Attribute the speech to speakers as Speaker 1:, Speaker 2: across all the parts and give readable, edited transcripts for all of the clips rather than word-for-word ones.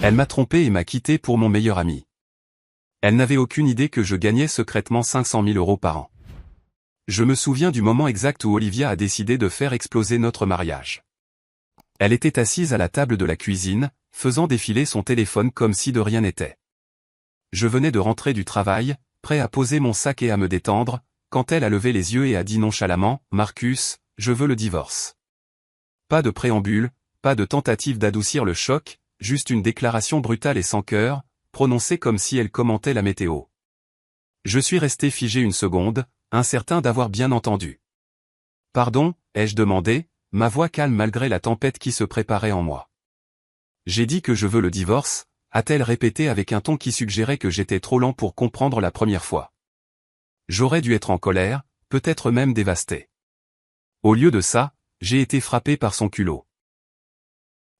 Speaker 1: Elle m'a trompé et m'a quitté pour mon meilleur ami. Elle n'avait aucune idée que je gagnais secrètement 500 000 € par an. Je me souviens du moment exact où Olivia a décidé de faire exploser notre mariage. Elle était assise à la table de la cuisine, faisant défiler son téléphone comme si de rien n'était. Je venais de rentrer du travail, prêt à poser mon sac et à me détendre, quand elle a levé les yeux et a dit nonchalamment, « Marcus, je veux le divorce. » Pas de préambule, pas de tentative d'adoucir le choc, juste une déclaration brutale et sans cœur, prononcée comme si elle commentait la météo. Je suis resté figé une seconde, incertain d'avoir bien entendu. « Pardon ?» ai-je demandé, ma voix calme malgré la tempête qui se préparait en moi. « J'ai dit que je veux le divorce », a-t-elle répété avec un ton qui suggérait que j'étais trop lent pour comprendre la première fois. J'aurais dû être en colère, peut-être même dévasté. Au lieu de ça, j'ai été frappé par son culot.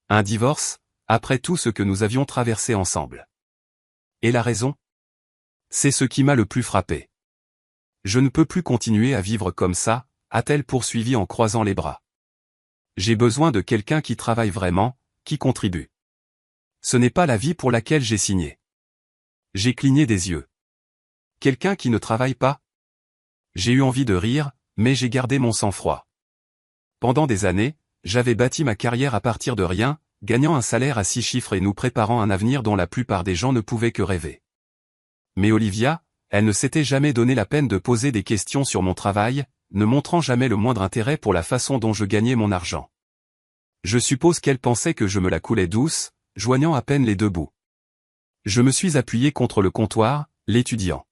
Speaker 1: Un divorce, après tout ce que nous avions traversé ensemble. Et la raison ? C'est ce qui m'a le plus frappé. Je ne peux plus continuer à vivre comme ça, a-t-elle poursuivi en croisant les bras. J'ai besoin de quelqu'un qui travaille vraiment, qui contribue. Ce n'est pas la vie pour laquelle j'ai signé. J'ai cligné des yeux. Quelqu'un qui ne travaille pas ? J'ai eu envie de rire, mais j'ai gardé mon sang-froid. Pendant des années, j'avais bâti ma carrière à partir de rien, gagnant un salaire à 6 chiffres et nous préparant un avenir dont la plupart des gens ne pouvaient que rêver. Mais Olivia, elle ne s'était jamais donné la peine de poser des questions sur mon travail, ne montrant jamais le moindre intérêt pour la façon dont je gagnais mon argent. Je suppose qu'elle pensait que je me la coulais douce, joignant à peine les deux bouts. Je me suis appuyé contre le comptoir, l'étudiant.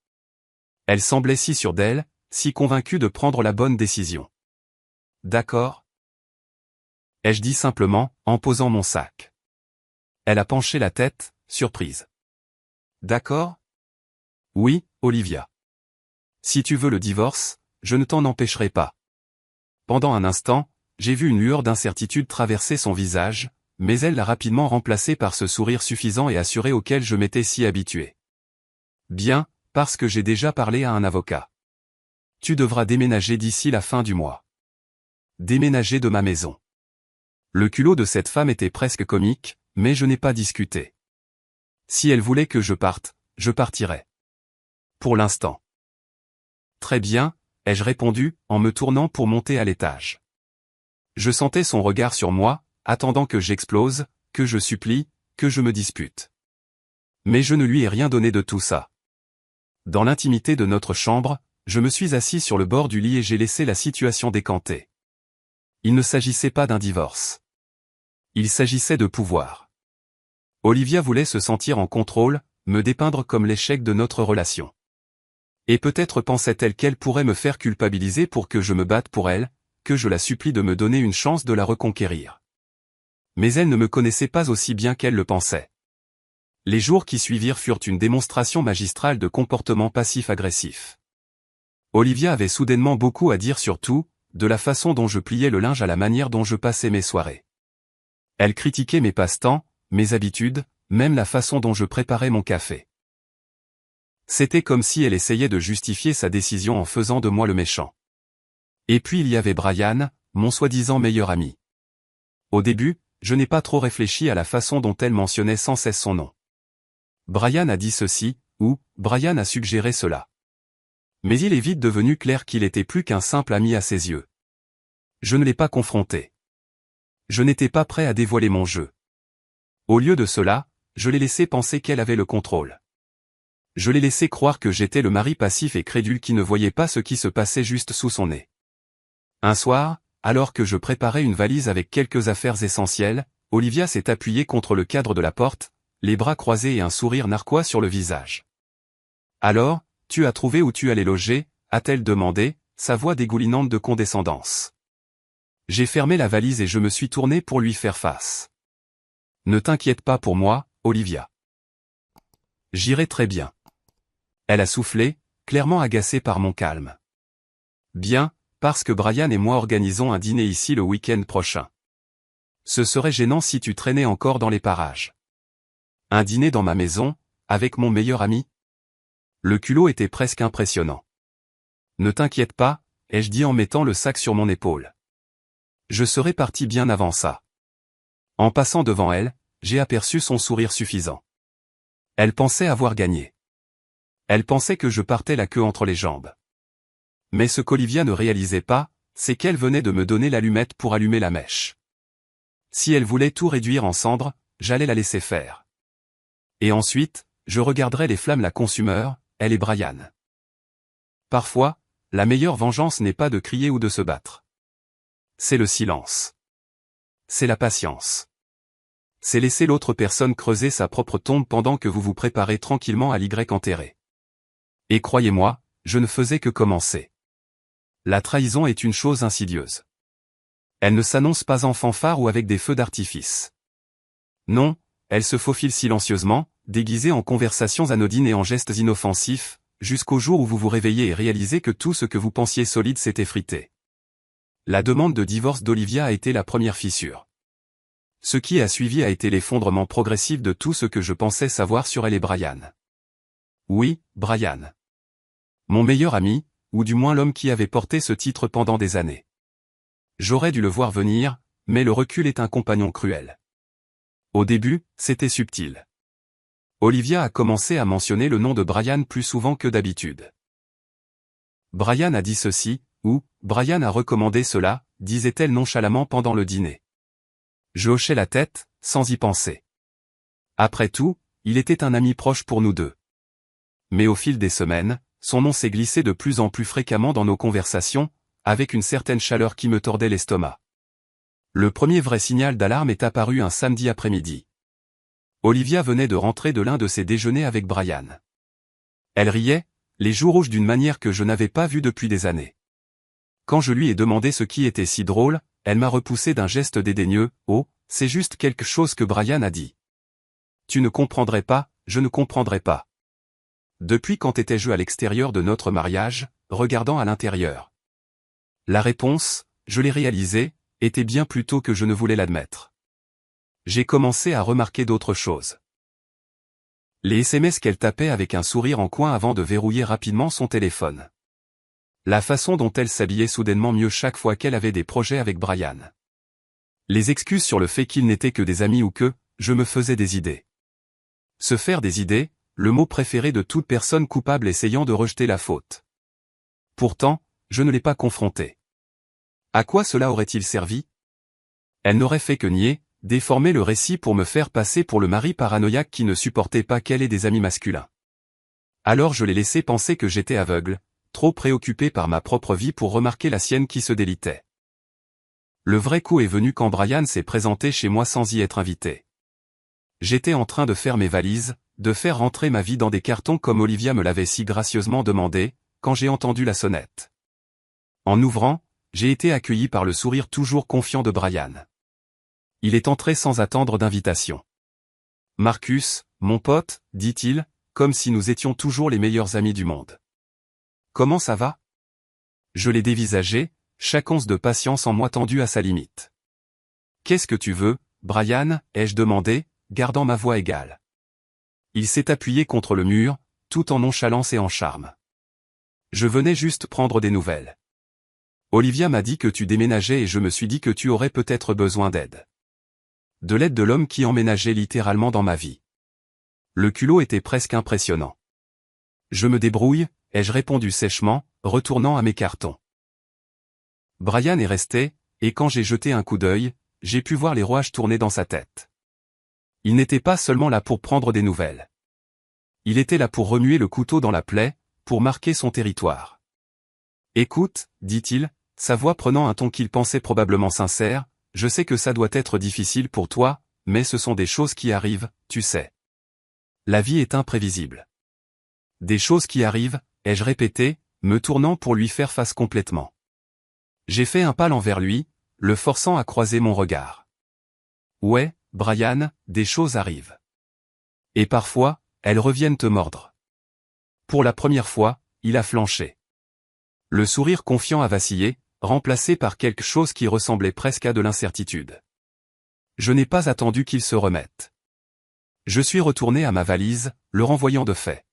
Speaker 1: Elle semblait si sûre d'elle, si convaincue de prendre la bonne décision. D'accord ? Ai-je dit simplement, en posant mon sac. Elle a penché la tête, surprise. D'accord ? Oui, Olivia. Si tu veux le divorce, je ne t'en empêcherai pas. Pendant un instant, j'ai vu une lueur d'incertitude traverser son visage, mais elle l'a rapidement remplacé par ce sourire suffisant et assuré auquel je m'étais si habitué. Bien, parce que j'ai déjà parlé à un avocat. Tu devras déménager d'ici la fin du mois. Déménager de ma maison. Le culot de cette femme était presque comique, mais je n'ai pas discuté. Si elle voulait que je parte, je partirais. Pour l'instant. Très bien, ai-je répondu, en me tournant pour monter à l'étage. Je sentais son regard sur moi, attendant que j'explose, que je supplie, que je me dispute. Mais je ne lui ai rien donné de tout ça. Dans l'intimité de notre chambre, je me suis assis sur le bord du lit et j'ai laissé la situation décanter. Il ne s'agissait pas d'un divorce. Il s'agissait de pouvoir. Olivia voulait se sentir en contrôle, me dépeindre comme l'échec de notre relation. Et peut-être pensait-elle qu'elle pourrait me faire culpabiliser pour que je me batte pour elle, que je la supplie de me donner une chance de la reconquérir. Mais elle ne me connaissait pas aussi bien qu'elle le pensait. Les jours qui suivirent furent une démonstration magistrale de comportement passif-agressif. Olivia avait soudainement beaucoup à dire sur tout, de la façon dont je pliais le linge à la manière dont je passais mes soirées. Elle critiquait mes passe-temps, mes habitudes, même la façon dont je préparais mon café. C'était comme si elle essayait de justifier sa décision en faisant de moi le méchant. Et puis il y avait Brian, mon soi-disant meilleur ami. Au début, je n'ai pas trop réfléchi à la façon dont elle mentionnait sans cesse son nom. Brian a dit ceci, ou Brian a suggéré cela. Mais il est vite devenu clair qu'il était plus qu'un simple ami à ses yeux. Je ne l'ai pas confronté. Je n'étais pas prêt à dévoiler mon jeu. Au lieu de cela, je l'ai laissé penser qu'elle avait le contrôle. Je l'ai laissé croire que j'étais le mari passif et crédule qui ne voyait pas ce qui se passait juste sous son nez. Un soir, alors que je préparais une valise avec quelques affaires essentielles, Olivia s'est appuyée contre le cadre de la porte, les bras croisés et un sourire narquois sur le visage. « Alors, tu as trouvé où tu allais loger ?» a-t-elle demandé, sa voix dégoulinante de condescendance. J'ai fermé la valise et je me suis tourné pour lui faire face. « Ne t'inquiète pas pour moi, Olivia. J'irai très bien. » Elle a soufflé, clairement agacée par mon calme. « Bien, parce que Brian et moi organisons un dîner ici le week-end prochain. Ce serait gênant si tu traînais encore dans les parages. » Un dîner dans ma maison, avec mon meilleur ami ? Le culot était presque impressionnant. « Ne t'inquiète pas, ai-je dit en mettant le sac sur mon épaule. Je serais parti bien avant ça. » En passant devant elle, j'ai aperçu son sourire suffisant. Elle pensait avoir gagné. Elle pensait que je partais la queue entre les jambes. Mais ce qu'Olivia ne réalisait pas, c'est qu'elle venait de me donner l'allumette pour allumer la mèche. Si elle voulait tout réduire en cendres, j'allais la laisser faire. Et ensuite, je regarderais les flammes la consumeur, elle et Brian. Parfois, la meilleure vengeance n'est pas de crier ou de se battre. C'est le silence. C'est la patience. C'est laisser l'autre personne creuser sa propre tombe pendant que vous vous préparez tranquillement à l'Y enterré. Et croyez-moi, je ne faisais que commencer. La trahison est une chose insidieuse. Elle ne s'annonce pas en fanfare ou avec des feux d'artifice. Non, elle se faufile silencieusement, déguisée en conversations anodines et en gestes inoffensifs, jusqu'au jour où vous vous réveillez et réalisez que tout ce que vous pensiez solide s'est effrité. La demande de divorce d'Olivia a été la première fissure. Ce qui a suivi a été l'effondrement progressif de tout ce que je pensais savoir sur elle et Brian. Oui, Brian. Mon meilleur ami, ou du moins l'homme qui avait porté ce titre pendant des années. J'aurais dû le voir venir, mais le recul est un compagnon cruel. Au début, c'était subtil. Olivia a commencé à mentionner le nom de Brian plus souvent que d'habitude. Brian a dit ceci, ou Brian a recommandé cela, disait-elle nonchalamment pendant le dîner. Je hochais la tête, sans y penser. Après tout, il était un ami proche pour nous deux. Mais au fil des semaines, son nom s'est glissé de plus en plus fréquemment dans nos conversations, avec une certaine chaleur qui me tordait l'estomac. Le premier vrai signal d'alarme est apparu un samedi après-midi. Olivia venait de rentrer de l'un de ses déjeuners avec Brian. Elle riait, les joues rouges d'une manière que je n'avais pas vue depuis des années. Quand je lui ai demandé ce qui était si drôle, elle m'a repoussé d'un geste dédaigneux, « Oh, c'est juste quelque chose que Brian a dit. » « Tu ne comprendrais pas, je ne comprendrais pas. » Depuis quand étais-je à l'extérieur de notre mariage, regardant à l'intérieur? La réponse, je l'ai réalisée, était bien plus tôt que je ne voulais l'admettre. J'ai commencé à remarquer d'autres choses. Les SMS qu'elle tapait avec un sourire en coin avant de verrouiller rapidement son téléphone. La façon dont elle s'habillait soudainement mieux chaque fois qu'elle avait des projets avec Brian. Les excuses sur le fait qu'ils n'étaient que des amis ou que, je me faisais des idées. Se faire des idées, le mot préféré de toute personne coupable essayant de rejeter la faute. Pourtant, je ne l'ai pas confrontée. À quoi cela aurait-il servi? Elle n'aurait fait que nier, déformer le récit pour me faire passer pour le mari paranoïaque qui ne supportait pas qu'elle ait des amis masculins. Alors je l'ai laissé penser que j'étais aveugle, trop préoccupé par ma propre vie pour remarquer la sienne qui se délitait. Le vrai coup est venu quand Brian s'est présenté chez moi sans y être invité. J'étais en train de faire mes valises, de faire rentrer ma vie dans des cartons comme Olivia me l'avait si gracieusement demandé, quand j'ai entendu la sonnette. En ouvrant, j'ai été accueilli par le sourire toujours confiant de Brian. Il est entré sans attendre d'invitation. « Marcus, mon pote, dit-il, comme si nous étions toujours les meilleurs amis du monde. Comment ça va? » Je l'ai dévisagé, chaque once de patience en moi tendue à sa limite. « Qu'est-ce que tu veux, Brian ?» ai-je demandé, gardant ma voix égale. Il s'est appuyé contre le mur, tout en nonchalance et en charme. Je venais juste prendre des nouvelles. Olivia m'a dit que tu déménageais et je me suis dit que tu aurais peut-être besoin d'aide. De l'aide de l'homme qui emménageait littéralement dans ma vie. Le culot était presque impressionnant. Je me débrouille, ai-je répondu sèchement, retournant à mes cartons. Brian est resté, et quand j'ai jeté un coup d'œil, j'ai pu voir les rouages tourner dans sa tête. Il n'était pas seulement là pour prendre des nouvelles. Il était là pour remuer le couteau dans la plaie, pour marquer son territoire. « Écoute, dit-il, sa voix prenant un ton qu'il pensait probablement sincère, je sais que ça doit être difficile pour toi, mais ce sont des choses qui arrivent, tu sais. La vie est imprévisible. Des choses qui arrivent, ai-je répété, me tournant pour lui faire face complètement. J'ai fait un pas envers lui, le forçant à croiser mon regard. Ouais, Brian, des choses arrivent. Et parfois, elles reviennent te mordre. Pour la première fois, il a flanché. Le sourire confiant a vacillé, remplacé par quelque chose qui ressemblait presque à de l'incertitude. Je n'ai pas attendu qu'il se remette. Je suis retourné à ma valise, le renvoyant de fait.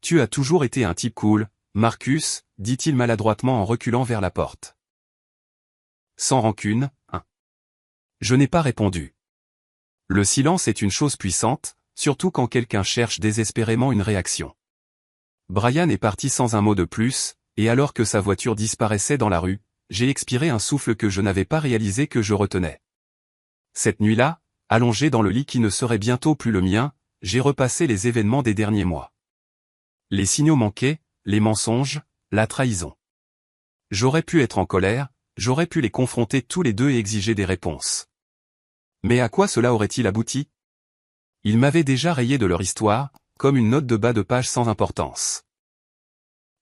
Speaker 1: Tu as toujours été un type cool, Marcus, dit-il maladroitement en reculant vers la porte. Sans rancune, hein. Je n'ai pas répondu. Le silence est une chose puissante, surtout quand quelqu'un cherche désespérément une réaction. Brian est parti sans un mot de plus, et alors que sa voiture disparaissait dans la rue, j'ai expiré un souffle que je n'avais pas réalisé que je retenais. Cette nuit-là, allongé dans le lit qui ne serait bientôt plus le mien, j'ai repassé les événements des derniers mois. Les signaux manqués, les mensonges, la trahison. J'aurais pu être en colère, j'aurais pu les confronter tous les deux et exiger des réponses. Mais à quoi cela aurait-il abouti? Ils m'avaient déjà rayé de leur histoire, comme une note de bas de page sans importance.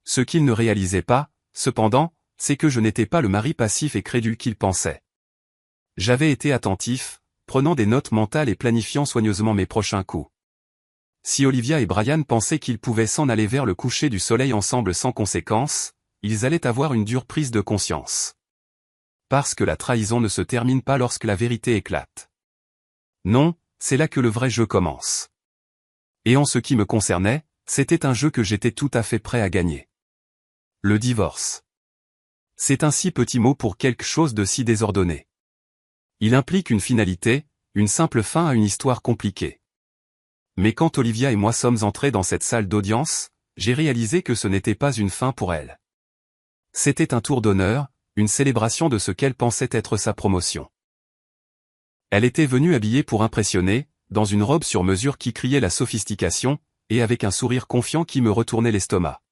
Speaker 1: Ce qu'ils ne réalisaient pas, cependant, c'est que je n'étais pas le mari passif et crédule qu'ils pensaient. J'avais été attentif, prenant des notes mentales et planifiant soigneusement mes prochains coups. Si Olivia et Brian pensaient qu'ils pouvaient s'en aller vers le coucher du soleil ensemble sans conséquence, ils allaient avoir une dure prise de conscience. Parce que la trahison ne se termine pas lorsque la vérité éclate. Non, c'est là que le vrai jeu commence. Et en ce qui me concernait, c'était un jeu que j'étais tout à fait prêt à gagner. Le divorce. C'est un si petit mot pour quelque chose de si désordonné. Il implique une finalité, une simple fin à une histoire compliquée. Mais quand Olivia et moi sommes entrés dans cette salle d'audience, j'ai réalisé que ce n'était pas une fin pour elle. C'était un tour d'honneur, une célébration de ce qu'elle pensait être sa promotion. Elle était venue habillée pour impressionner, dans une robe sur mesure qui criait la sophistication, et avec un sourire confiant qui me retournait l'estomac.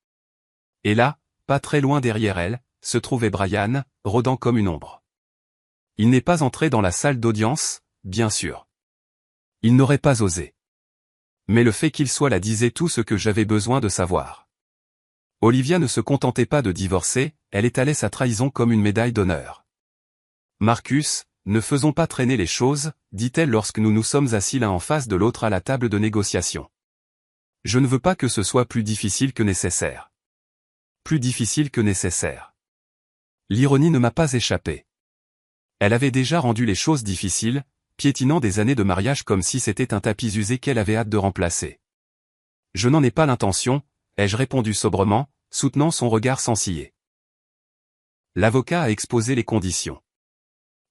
Speaker 1: Et là, pas très loin derrière elle, se trouvait Brian, rôdant comme une ombre. Il n'est pas entré dans la salle d'audience, bien sûr. Il n'aurait pas osé. Mais le fait qu'il soit là disait tout ce que j'avais besoin de savoir. Olivia ne se contentait pas de divorcer, elle étalait sa trahison comme une médaille d'honneur. Marcus, ne faisons pas traîner les choses, dit-elle lorsque nous nous sommes assis l'un en face de l'autre à la table de négociation. Je ne veux pas que ce soit plus difficile que nécessaire. Plus difficile que nécessaire. L'ironie ne m'a pas échappé. Elle avait déjà rendu les choses difficiles, piétinant des années de mariage comme si c'était un tapis usé qu'elle avait hâte de remplacer. Je n'en ai pas l'intention, ai-je répondu sobrement, soutenant son regard sans ciller. L'avocat a exposé les conditions.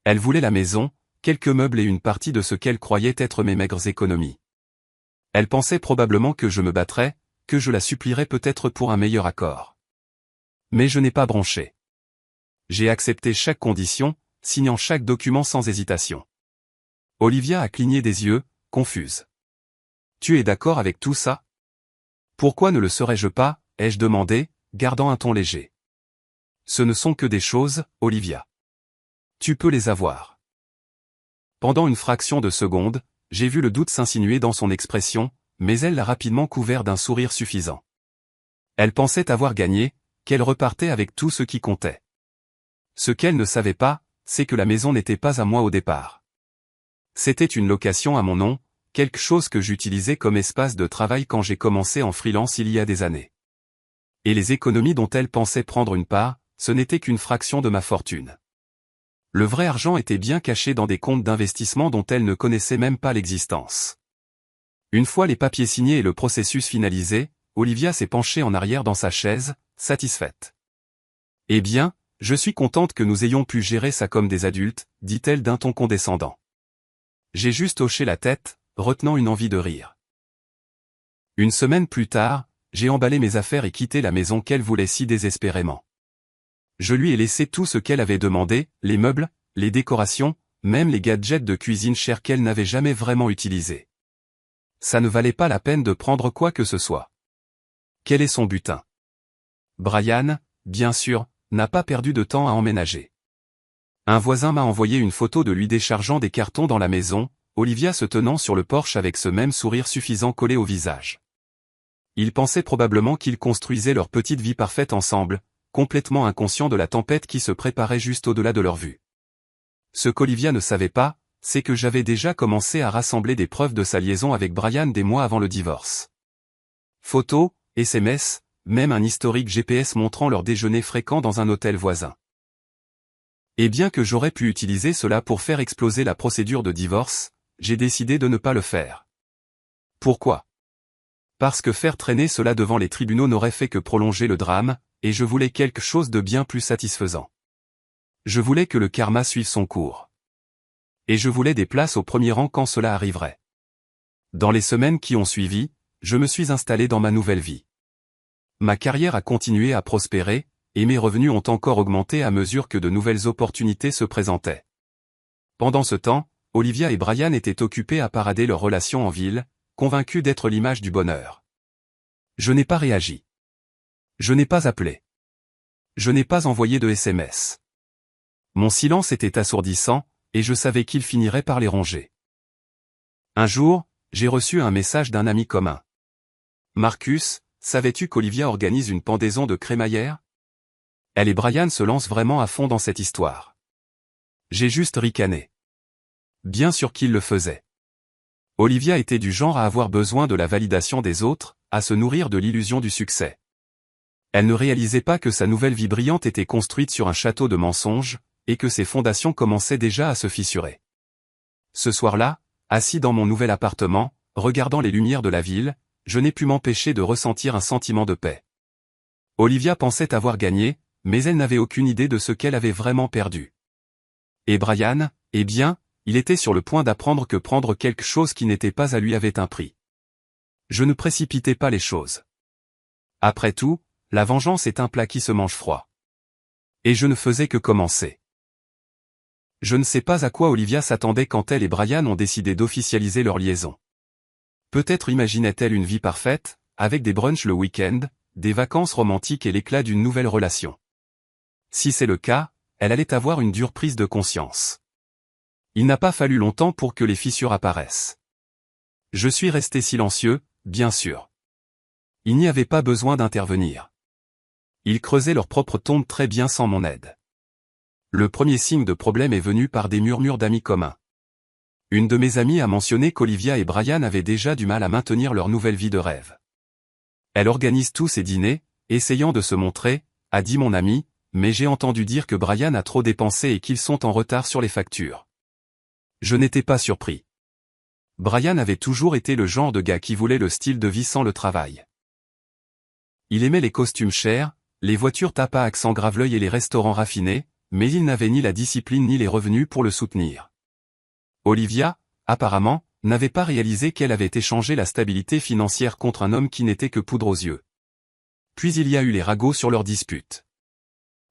Speaker 1: Elle voulait la maison, quelques meubles et une partie de ce qu'elle croyait être mes maigres économies. Elle pensait probablement que je me battrais, que je la supplierais peut-être pour un meilleur accord. Mais je n'ai pas bronché. J'ai accepté chaque condition, signant chaque document sans hésitation. Olivia a cligné des yeux, confuse. Tu es d'accord avec tout ça? Pourquoi ne le serais-je pas, ai-je demandé, gardant un ton léger. Ce ne sont que des choses, Olivia. Tu peux les avoir. Pendant une fraction de seconde, j'ai vu le doute s'insinuer dans son expression, mais elle l'a rapidement couvert d'un sourire suffisant. Elle pensait avoir gagné, qu'elle repartait avec tout ce qui comptait. Ce qu'elle ne savait pas, c'est que la maison n'était pas à moi au départ. C'était une location à mon nom, quelque chose que j'utilisais comme espace de travail quand j'ai commencé en freelance il y a des années. Et les économies dont elle pensait prendre une part, ce n'était qu'une fraction de ma fortune. Le vrai argent était bien caché dans des comptes d'investissement dont elle ne connaissait même pas l'existence. Une fois les papiers signés et le processus finalisé, Olivia s'est penchée en arrière dans sa chaise, satisfaite. Eh bien, je suis contente que nous ayons pu gérer ça comme des adultes, dit-elle d'un ton condescendant. J'ai juste hoché la tête, retenant une envie de rire. Une semaine plus tard, j'ai emballé mes affaires et quitté la maison qu'elle voulait si désespérément. Je lui ai laissé tout ce qu'elle avait demandé, les meubles, les décorations, même les gadgets de cuisine chers qu'elle n'avait jamais vraiment utilisés. Ça ne valait pas la peine de prendre quoi que ce soit. Quel est son butin? Brian, bien sûr, n'a pas perdu de temps à emménager. Un voisin m'a envoyé une photo de lui déchargeant des cartons dans la maison, Olivia se tenant sur le porche avec ce même sourire suffisant collé au visage. Il pensait probablement qu'ils construisaient leur petite vie parfaite ensemble, complètement inconscient de la tempête qui se préparait juste au-delà de leur vue. Ce qu'Olivia ne savait pas, c'est que j'avais déjà commencé à rassembler des preuves de sa liaison avec Brian des mois avant le divorce. Photos, SMS, même un historique GPS montrant leur déjeuner fréquent dans un hôtel voisin. Et bien que j'aurais pu utiliser cela pour faire exploser la procédure de divorce, j'ai décidé de ne pas le faire. Pourquoi? Parce que faire traîner cela devant les tribunaux n'aurait fait que prolonger le drame, et je voulais quelque chose de bien plus satisfaisant. Je voulais que le karma suive son cours. Et je voulais des places au premier rang quand cela arriverait. Dans les semaines qui ont suivi, je me suis installé dans ma nouvelle vie. Ma carrière a continué à prospérer, et mes revenus ont encore augmenté à mesure que de nouvelles opportunités se présentaient. Pendant ce temps, Olivia et Brian étaient occupés à parader leur relation en ville, convaincus d'être l'image du bonheur. Je n'ai pas réagi. Je n'ai pas appelé. Je n'ai pas envoyé de SMS. Mon silence était assourdissant, et je savais qu'il finirait par les ronger. Un jour, j'ai reçu un message d'un ami commun. « Marcus, savais-tu qu'Olivia organise une pendaison de crémaillère ? Elle et Brian se lancent vraiment à fond dans cette histoire. » J'ai juste ricané. Bien sûr qu'il le faisait. Olivia était du genre à avoir besoin de la validation des autres, à se nourrir de l'illusion du succès. Elle ne réalisait pas que sa nouvelle vie brillante était construite sur un château de mensonges, et que ses fondations commençaient déjà à se fissurer. Ce soir-là, assis dans mon nouvel appartement, regardant les lumières de la ville, je n'ai pu m'empêcher de ressentir un sentiment de paix. Olivia pensait avoir gagné, mais elle n'avait aucune idée de ce qu'elle avait vraiment perdu. Et Brian, eh bien, il était sur le point d'apprendre que prendre quelque chose qui n'était pas à lui avait un prix. Je ne précipitais pas les choses. Après tout, la vengeance est un plat qui se mange froid. Et je ne faisais que commencer. Je ne sais pas à quoi Olivia s'attendait quand elle et Brian ont décidé d'officialiser leur liaison. Peut-être imaginait-elle une vie parfaite, avec des brunchs le week-end, des vacances romantiques et l'éclat d'une nouvelle relation. Si c'est le cas, elle allait avoir une dure prise de conscience. Il n'a pas fallu longtemps pour que les fissures apparaissent. Je suis resté silencieux, bien sûr. Il n'y avait pas besoin d'intervenir. Ils creusaient leur propre tombe très bien sans mon aide. Le premier signe de problème est venu par des murmures d'amis communs. Une de mes amies a mentionné qu'Olivia et Brian avaient déjà du mal à maintenir leur nouvelle vie de rêve. Elle organise tous ses dîners, essayant de se montrer, a dit mon ami, mais j'ai entendu dire que Brian a trop dépensé et qu'ils sont en retard sur les factures. Je n'étais pas surpris. Brian avait toujours été le genre de gars qui voulait le style de vie sans le travail. Il aimait les costumes chers, les voitures tape à accent grave-l'œil et les restaurants raffinés, mais il n'avait ni la discipline ni les revenus pour le soutenir. Olivia, apparemment, n'avait pas réalisé qu'elle avait échangé la stabilité financière contre un homme qui n'était que poudre aux yeux. Puis il y a eu les ragots sur leur dispute.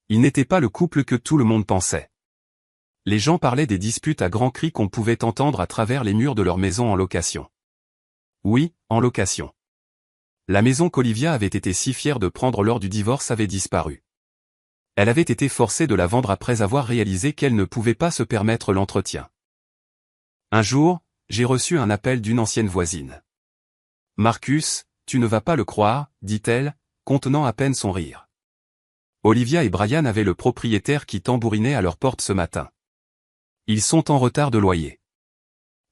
Speaker 1: Ils n'étaient pas le couple que tout le monde pensait. Les gens parlaient des disputes à grands cris qu'on pouvait entendre à travers les murs de leur maison en location. Oui, en location. La maison qu'Olivia avait été si fière de prendre lors du divorce avait disparu. Elle avait été forcée de la vendre après avoir réalisé qu'elle ne pouvait pas se permettre l'entretien. Un jour, j'ai reçu un appel d'une ancienne voisine. « Marcus, tu ne vas pas le croire, dit-elle, contenant à peine son rire. Olivia et Brian avaient le propriétaire qui tambourinait à leur porte ce matin. Ils sont en retard de loyer. »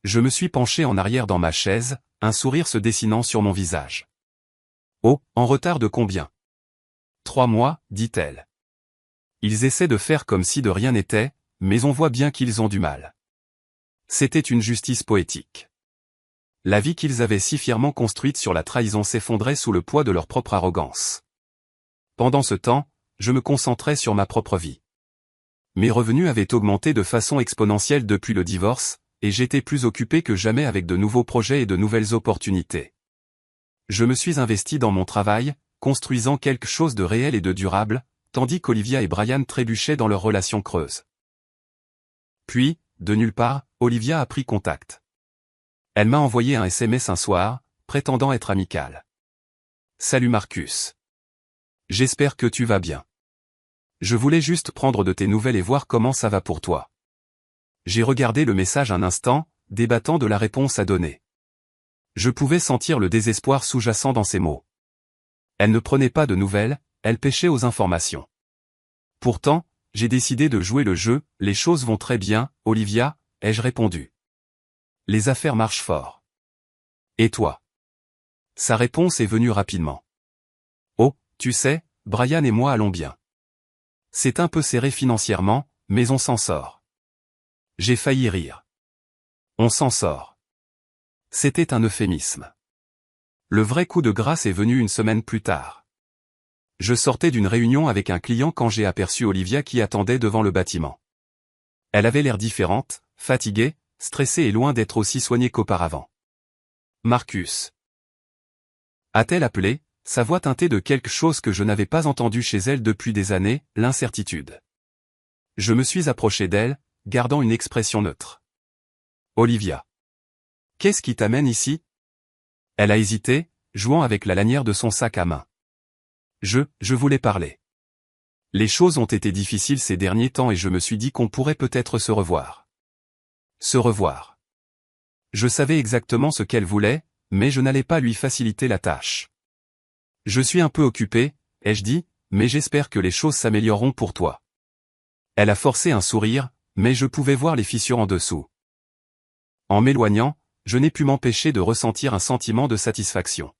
Speaker 1: Je me suis penché en arrière dans ma chaise, un sourire se dessinant sur mon visage. « Oh, en retard de combien ? » « 3 mois, dit-elle. Ils essaient de faire comme si de rien n'était, mais on voit bien qu'ils ont du mal. C'était une justice poétique. La vie qu'ils avaient si fièrement construite sur la trahison s'effondrait sous le poids de leur propre arrogance. Pendant ce temps, je me concentrais sur ma propre vie. Mes revenus avaient augmenté de façon exponentielle depuis le divorce, et j'étais plus occupé que jamais avec de nouveaux projets et de nouvelles opportunités. Je me suis investi dans mon travail, construisant quelque chose de réel et de durable, tandis qu'Olivia et Brian trébuchaient dans leur relation creuse. Puis, de nulle part, Olivia a pris contact. Elle m'a envoyé un SMS un soir, prétendant être amicale. « Salut Marcus. J'espère que tu vas bien. Je voulais juste prendre de tes nouvelles et voir comment ça va pour toi. » J'ai regardé le message un instant, débattant de la réponse à donner. Je pouvais sentir le désespoir sous-jacent dans ses mots. Elle ne prenait pas de nouvelles, elle pêchait aux informations. Pourtant, j'ai décidé de jouer le jeu, les choses vont très bien, Olivia, ai-je répondu. Les affaires marchent fort. Et toi? Sa réponse est venue rapidement. Oh, tu sais, Brian et moi allons bien. C'est un peu serré financièrement, mais on s'en sort. J'ai failli rire. On s'en sort. C'était un euphémisme. Le vrai coup de grâce est venu une semaine plus tard. Je sortais d'une réunion avec un client quand j'ai aperçu Olivia qui attendait devant le bâtiment. Elle avait l'air différente, fatiguée, stressée et loin d'être aussi soignée qu'auparavant. Marcus. A-t-elle appelé, sa voix teintée de quelque chose que je n'avais pas entendu chez elle depuis des années, l'incertitude. Je me suis approché d'elle, gardant une expression neutre. Olivia. Qu'est-ce qui t'amène ici? Elle a hésité, jouant avec la lanière de son sac à main. Je voulais parler. Les choses ont été difficiles ces derniers temps et je me suis dit qu'on pourrait peut-être se revoir. Se revoir. Je savais exactement ce qu'elle voulait, mais je n'allais pas lui faciliter la tâche. Je suis un peu occupé, ai-je dit, mais j'espère que les choses s'amélioreront pour toi. Elle a forcé un sourire, mais je pouvais voir les fissures en dessous. En m'éloignant, je n'ai pu m'empêcher de ressentir un sentiment de satisfaction.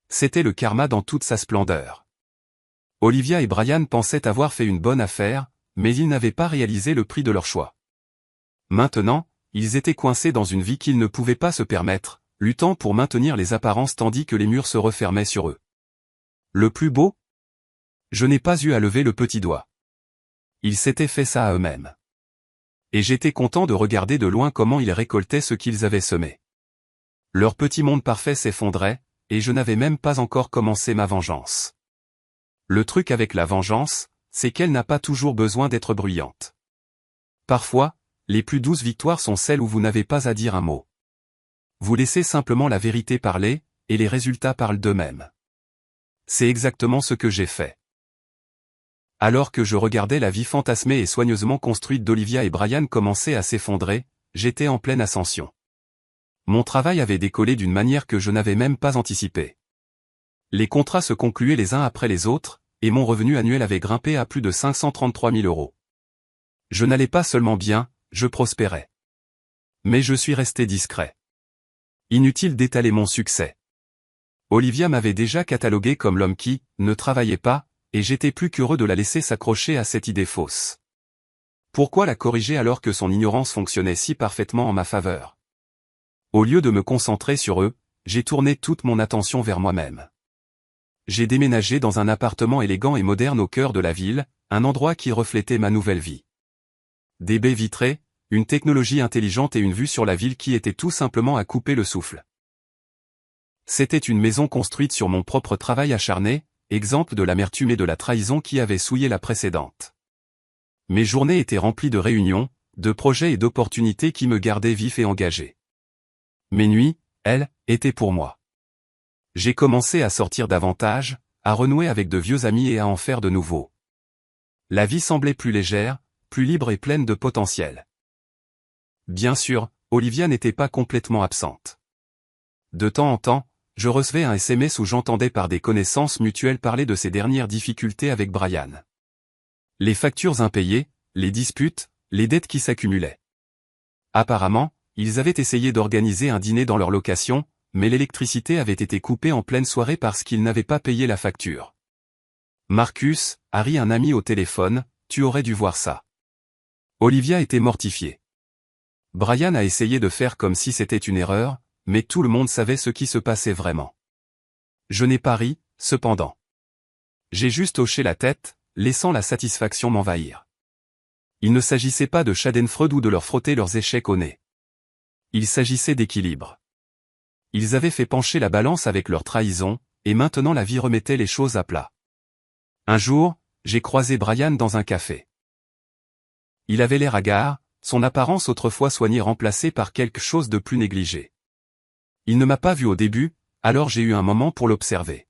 Speaker 1: C'était le karma dans toute sa splendeur. Olivia et Brian pensaient avoir fait une bonne affaire, mais ils n'avaient pas réalisé le prix de leur choix. Maintenant, ils étaient coincés dans une vie qu'ils ne pouvaient pas se permettre, luttant pour maintenir les apparences tandis que les murs se refermaient sur eux. Le plus beau? Je n'ai pas eu à lever le petit doigt. Ils s'étaient fait ça à eux-mêmes. Et j'étais content de regarder de loin comment ils récoltaient ce qu'ils avaient semé. Leur petit monde parfait s'effondrait, et je n'avais même pas encore commencé ma vengeance. Le truc avec la vengeance, c'est qu'elle n'a pas toujours besoin d'être bruyante. Parfois, les plus douces victoires sont celles où vous n'avez pas à dire un mot. Vous laissez simplement la vérité parler, et les résultats parlent d'eux-mêmes. C'est exactement ce que j'ai fait. Alors que je regardais la vie fantasmée et soigneusement construite d'Olivia et Brian commencer à s'effondrer, j'étais en pleine ascension. Mon travail avait décollé d'une manière que je n'avais même pas anticipée. Les contrats se concluaient les uns après les autres, et mon revenu annuel avait grimpé à plus de 533 000 €. Je n'allais pas seulement bien, je prospérais. Mais je suis resté discret. Inutile d'étaler mon succès. Olivia m'avait déjà catalogué comme l'homme qui ne travaillait pas, et j'étais plus qu'heureux de la laisser s'accrocher à cette idée fausse. Pourquoi la corriger alors que son ignorance fonctionnait si parfaitement en ma faveur? Au lieu de me concentrer sur eux, j'ai tourné toute mon attention vers moi-même. J'ai déménagé dans un appartement élégant et moderne au cœur de la ville, un endroit qui reflétait ma nouvelle vie. Des baies vitrées, une technologie intelligente et une vue sur la ville qui était tout simplement à couper le souffle. C'était une maison construite sur mon propre travail acharné, exemple de l'amertume et de la trahison qui avait souillé la précédente. Mes journées étaient remplies de réunions, de projets et d'opportunités qui me gardaient vif et engagé. Mes nuits, elles, étaient pour moi. J'ai commencé à sortir davantage, à renouer avec de vieux amis et à en faire de nouveaux. La vie semblait plus légère, plus libre et pleine de potentiel. Bien sûr, Olivia n'était pas complètement absente. De temps en temps, je recevais un SMS où j'entendais par des connaissances mutuelles parler de ses dernières difficultés avec Brian. Les factures impayées, les disputes, les dettes qui s'accumulaient. Apparemment, ils avaient essayé d'organiser un dîner dans leur location, mais l'électricité avait été coupée en pleine soirée parce qu'ils n'avaient pas payé la facture. Marcus, Harry, un ami au téléphone, tu aurais dû voir ça. Olivia était mortifiée. Brian a essayé de faire comme si c'était une erreur, mais tout le monde savait ce qui se passait vraiment. Je n'ai pas ri, cependant. J'ai juste hoché la tête, laissant la satisfaction m'envahir. Il ne s'agissait pas de Schadenfreude ou de leur frotter leurs échecs au nez. Il s'agissait d'équilibre. Ils avaient fait pencher la balance avec leur trahison, et maintenant la vie remettait les choses à plat. Un jour, j'ai croisé Brian dans un café. Il avait l'air hagard, son apparence autrefois soignée remplacée par quelque chose de plus négligé. Il ne m'a pas vu au début, alors j'ai eu un moment pour l'observer.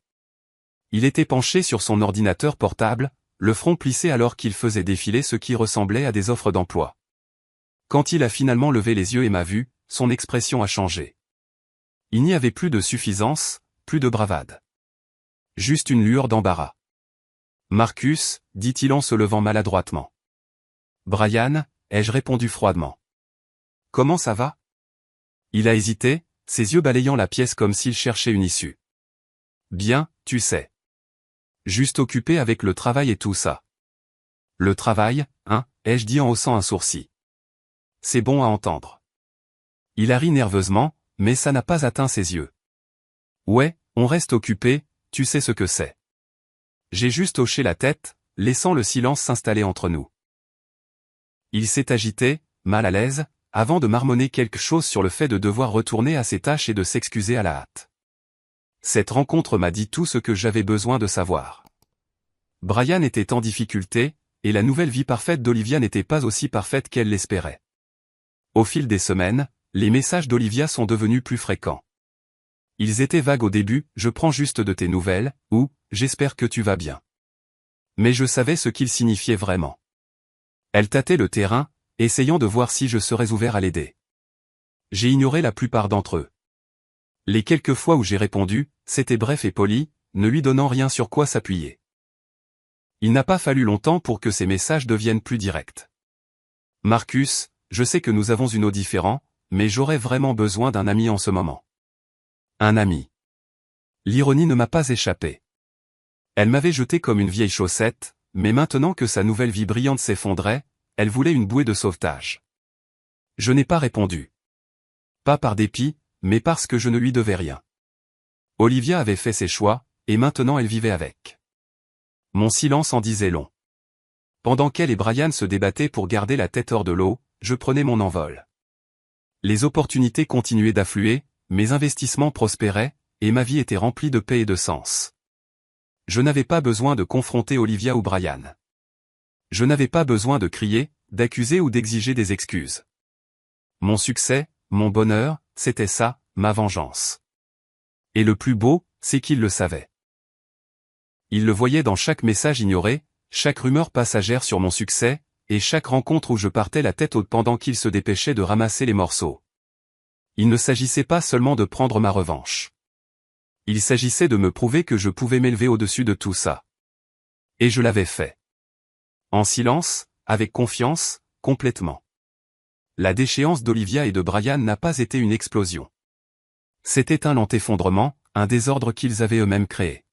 Speaker 1: Il était penché sur son ordinateur portable, le front plissé alors qu'il faisait défiler ce qui ressemblait à des offres d'emploi. Quand il a finalement levé les yeux et m'a vu, son expression a changé. Il n'y avait plus de suffisance, plus de bravade. Juste une lueur d'embarras. Marcus, dit-il en se levant maladroitement. Brian, ai-je répondu froidement. Comment ça va? Il a hésité, ses yeux balayant la pièce comme s'il cherchait une issue. Bien, tu sais. Juste occupé avec le travail et tout ça. Le travail, hein, ai-je dit en haussant un sourcil. C'est bon à entendre. Il a ri nerveusement, mais ça n'a pas atteint ses yeux. Ouais, on reste occupé, tu sais ce que c'est. J'ai juste hoché la tête, laissant le silence s'installer entre nous. Il s'est agité, mal à l'aise, avant de marmonner quelque chose sur le fait de devoir retourner à ses tâches et de s'excuser à la hâte. Cette rencontre m'a dit tout ce que j'avais besoin de savoir. Brian était en difficulté, et la nouvelle vie parfaite d'Olivia n'était pas aussi parfaite qu'elle l'espérait. Au fil des semaines, les messages d'Olivia sont devenus plus fréquents. Ils étaient vagues au début, je prends juste de tes nouvelles, ou, j'espère que tu vas bien. Mais je savais ce qu'ils signifiaient vraiment. Elle tâtait le terrain, essayant de voir si je serais ouvert à l'aider. J'ai ignoré la plupart d'entre eux. Les quelques fois où j'ai répondu, c'était bref et poli, ne lui donnant rien sur quoi s'appuyer. Il n'a pas fallu longtemps pour que ces messages deviennent plus directs. Marcus, je sais que nous avons une eau différente, mais j'aurais vraiment besoin d'un ami en ce moment. Un ami. L'ironie ne m'a pas échappé. Elle m'avait jeté comme une vieille chaussette, mais maintenant que sa nouvelle vie brillante s'effondrait, elle voulait une bouée de sauvetage. Je n'ai pas répondu. Pas par dépit, mais parce que je ne lui devais rien. Olivia avait fait ses choix, et maintenant elle vivait avec. Mon silence en disait long. Pendant qu'elle et Brian se débattaient pour garder la tête hors de l'eau, je prenais mon envol. Les opportunités continuaient d'affluer, mes investissements prospéraient, et ma vie était remplie de paix et de sens. Je n'avais pas besoin de confronter Olivia ou Brian. Je n'avais pas besoin de crier, d'accuser ou d'exiger des excuses. Mon succès, mon bonheur, c'était ça, ma vengeance. Et le plus beau, c'est qu'il le savait. Il le voyait dans chaque message ignoré, chaque rumeur passagère sur mon succès, et chaque rencontre où je partais la tête haute pendant qu'il se dépêchait de ramasser les morceaux. Il ne s'agissait pas seulement de prendre ma revanche. Il s'agissait de me prouver que je pouvais m'élever au-dessus de tout ça. Et je l'avais fait. En silence, avec confiance, complètement. La déchéance d'Olivia et de Brian n'a pas été une explosion. C'était un lent effondrement, un désordre qu'ils avaient eux-mêmes créé.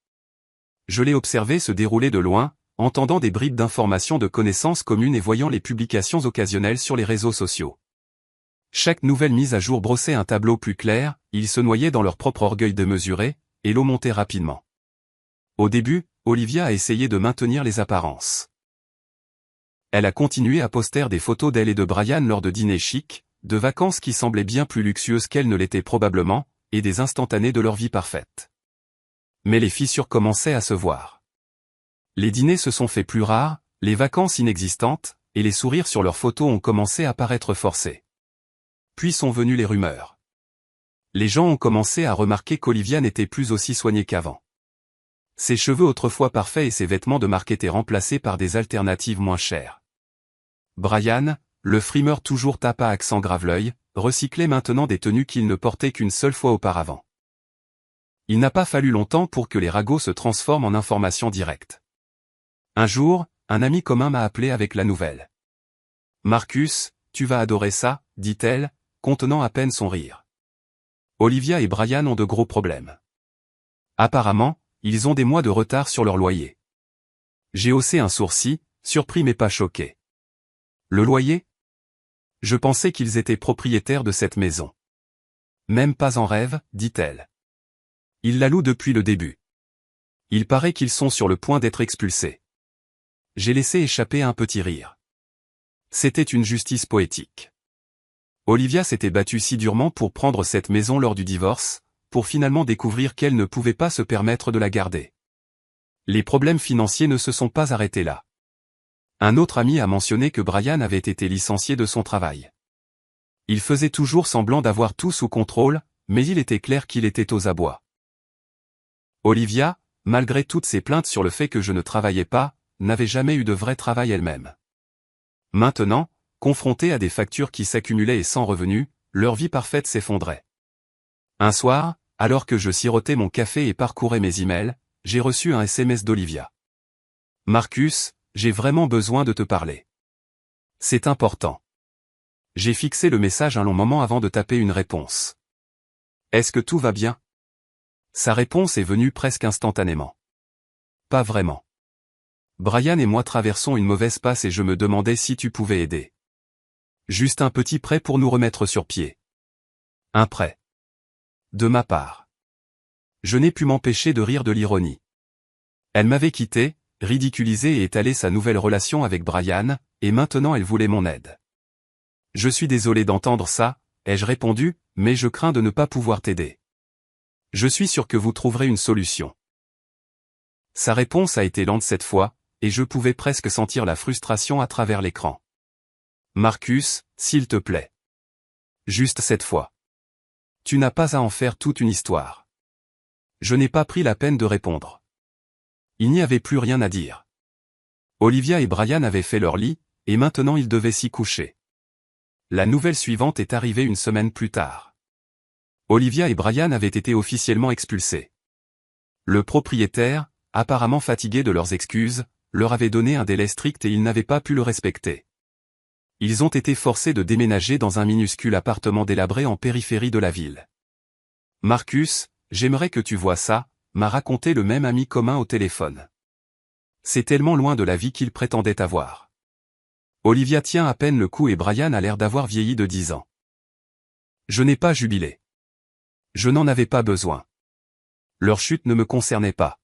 Speaker 1: Je l'ai observé se dérouler de loin, entendant des bribes d'informations de connaissances communes et voyant les publications occasionnelles sur les réseaux sociaux. Chaque nouvelle mise à jour brossait un tableau plus clair, ils se noyaient dans leur propre orgueil démesuré, et l'eau montait rapidement. Au début, Olivia a essayé de maintenir les apparences. Elle a continué à poster des photos d'elle et de Brian lors de dîners chics, de vacances qui semblaient bien plus luxueuses qu'elles ne l'étaient probablement, et des instantanés de leur vie parfaite. Mais les fissures commençaient à se voir. Les dîners se sont faits plus rares, les vacances inexistantes, et les sourires sur leurs photos ont commencé à paraître forcés. Puis sont venues les rumeurs. Les gens ont commencé à remarquer qu'Olivia n'était plus aussi soignée qu'avant. Ses cheveux autrefois parfaits et ses vêtements de marque étaient remplacés par des alternatives moins chères. Brian, le frimeur toujours tape à accent grave l'œil, recyclait maintenant des tenues qu'il ne portait qu'une seule fois auparavant. Il n'a pas fallu longtemps pour que les ragots se transforment en informations directes. Un jour, un ami commun m'a appelé avec la nouvelle. « Marcus, tu vas adorer ça, dit-elle, contenant à peine son rire. Olivia et Brian ont de gros problèmes. Apparemment, ils ont des mois de retard sur leur loyer. » J'ai haussé un sourcil, surpris mais pas choqué. Le loyer ? Je pensais qu'ils étaient propriétaires de cette maison. Même pas en rêve, dit-elle. Ils la louent depuis le début. Il paraît qu'ils sont sur le point d'être expulsés. J'ai laissé échapper un petit rire. C'était une justice poétique. Olivia s'était battue si durement pour prendre cette maison lors du divorce, pour finalement découvrir qu'elle ne pouvait pas se permettre de la garder. Les problèmes financiers ne se sont pas arrêtés là. Un autre ami a mentionné que Brian avait été licencié de son travail. Il faisait toujours semblant d'avoir tout sous contrôle, mais il était clair qu'il était aux abois. Olivia, malgré toutes ses plaintes sur le fait que je ne travaillais pas, n'avait jamais eu de vrai travail elle-même. Maintenant, confrontée à des factures qui s'accumulaient et sans revenus, leur vie parfaite s'effondrait. Un soir, alors que je sirotais mon café et parcourais mes emails, j'ai reçu un SMS d'Olivia. « Marcus, j'ai vraiment besoin de te parler. C'est important. » J'ai fixé le message un long moment avant de taper une réponse. « Est-ce que tout va bien ?» Sa réponse est venue presque instantanément. « Pas vraiment. Brian et moi traversons une mauvaise passe et je me demandais si tu pouvais aider. Juste un petit prêt pour nous remettre sur pied. » Un prêt. De ma part. Je n'ai pu m'empêcher de rire de l'ironie. Elle m'avait quitté, ridiculisé et étalé sa nouvelle relation avec Brian, et maintenant elle voulait mon aide. Je suis désolé d'entendre ça, ai-je répondu, mais je crains de ne pas pouvoir t'aider. Je suis sûr que vous trouverez une solution. Sa réponse a été lente cette fois, et je pouvais presque sentir la frustration à travers l'écran. Marcus, s'il te plaît. Juste cette fois. Tu n'as pas à en faire toute une histoire. Je n'ai pas pris la peine de répondre. Il n'y avait plus rien à dire. Olivia et Brian avaient fait leur lit, et maintenant ils devaient s'y coucher. La nouvelle suivante est arrivée une semaine plus tard. Olivia et Brian avaient été officiellement expulsés. Le propriétaire, apparemment fatigué de leurs excuses, leur avait donné un délai strict et ils n'avaient pas pu le respecter. Ils ont été forcés de déménager dans un minuscule appartement délabré en périphérie de la ville. Marcus, j'aimerais que tu vois ça, m'a raconté le même ami commun au téléphone. C'est tellement loin de la vie qu'il prétendait avoir. Olivia tient à peine le coup et Brian a l'air d'avoir vieilli de 10 ans. Je n'ai pas jubilé. Je n'en avais pas besoin. Leur chute ne me concernait pas.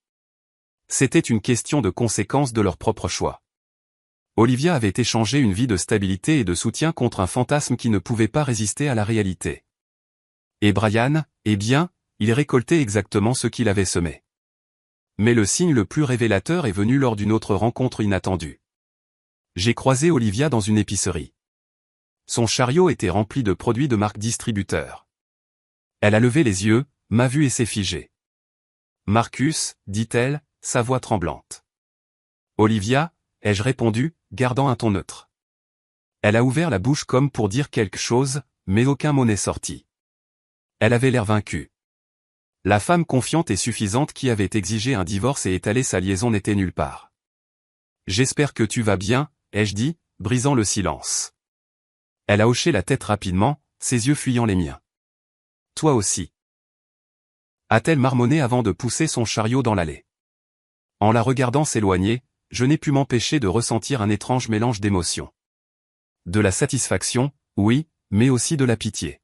Speaker 1: C'était une question de conséquence de leur propre choix. Olivia avait échangé une vie de stabilité et de soutien contre un fantasme qui ne pouvait pas résister à la réalité. Et Brian, eh bien, il récoltait exactement ce qu'il avait semé. Mais le signe le plus révélateur est venu lors d'une autre rencontre inattendue. J'ai croisé Olivia dans une épicerie. Son chariot était rempli de produits de marque distributeur. Elle a levé les yeux, m'a vu et s'est figée. Marcus, dit-elle, sa voix tremblante. Olivia, ai-je répondu, gardant un ton neutre. Elle a ouvert la bouche comme pour dire quelque chose, mais aucun mot n'est sorti. Elle avait l'air vaincue. La femme confiante et suffisante qui avait exigé un divorce et étalé sa liaison n'était nulle part. J'espère que tu vas bien, ai-je dit, brisant le silence. Elle a hoché la tête rapidement, ses yeux fuyant les miens. Toi aussi. A-t-elle marmonné avant de pousser son chariot dans l'allée. En la regardant s'éloigner, je n'ai pu m'empêcher de ressentir un étrange mélange d'émotions. De la satisfaction, oui, mais aussi de la pitié.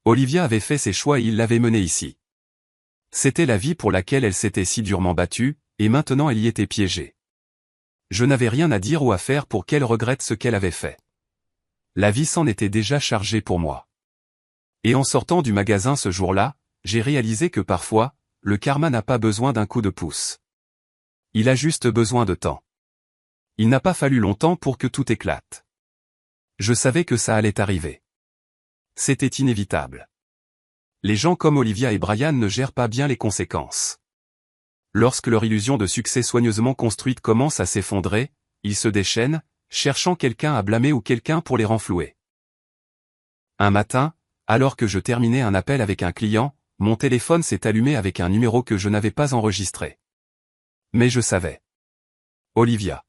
Speaker 1: Olivia avait fait ses choix et il l'avait menée ici. C'était la vie pour laquelle elle s'était si durement battue, et maintenant elle y était piégée. Je n'avais rien à dire ou à faire pour qu'elle regrette ce qu'elle avait fait. La vie s'en était déjà chargée pour moi. Et en sortant du magasin ce jour-là, j'ai réalisé que parfois, le karma n'a pas besoin d'un coup de pouce. Il a juste besoin de temps. Il n'a pas fallu longtemps pour que tout éclate. Je savais que ça allait arriver. C'était inévitable. Les gens comme Olivia et Brian ne gèrent pas bien les conséquences. Lorsque leur illusion de succès soigneusement construite commence à s'effondrer, ils se déchaînent, cherchant quelqu'un à blâmer ou quelqu'un pour les renflouer. Un matin, alors que je terminais un appel avec un client, mon téléphone s'est allumé avec un numéro que je n'avais pas enregistré. Mais je savais. Olivia.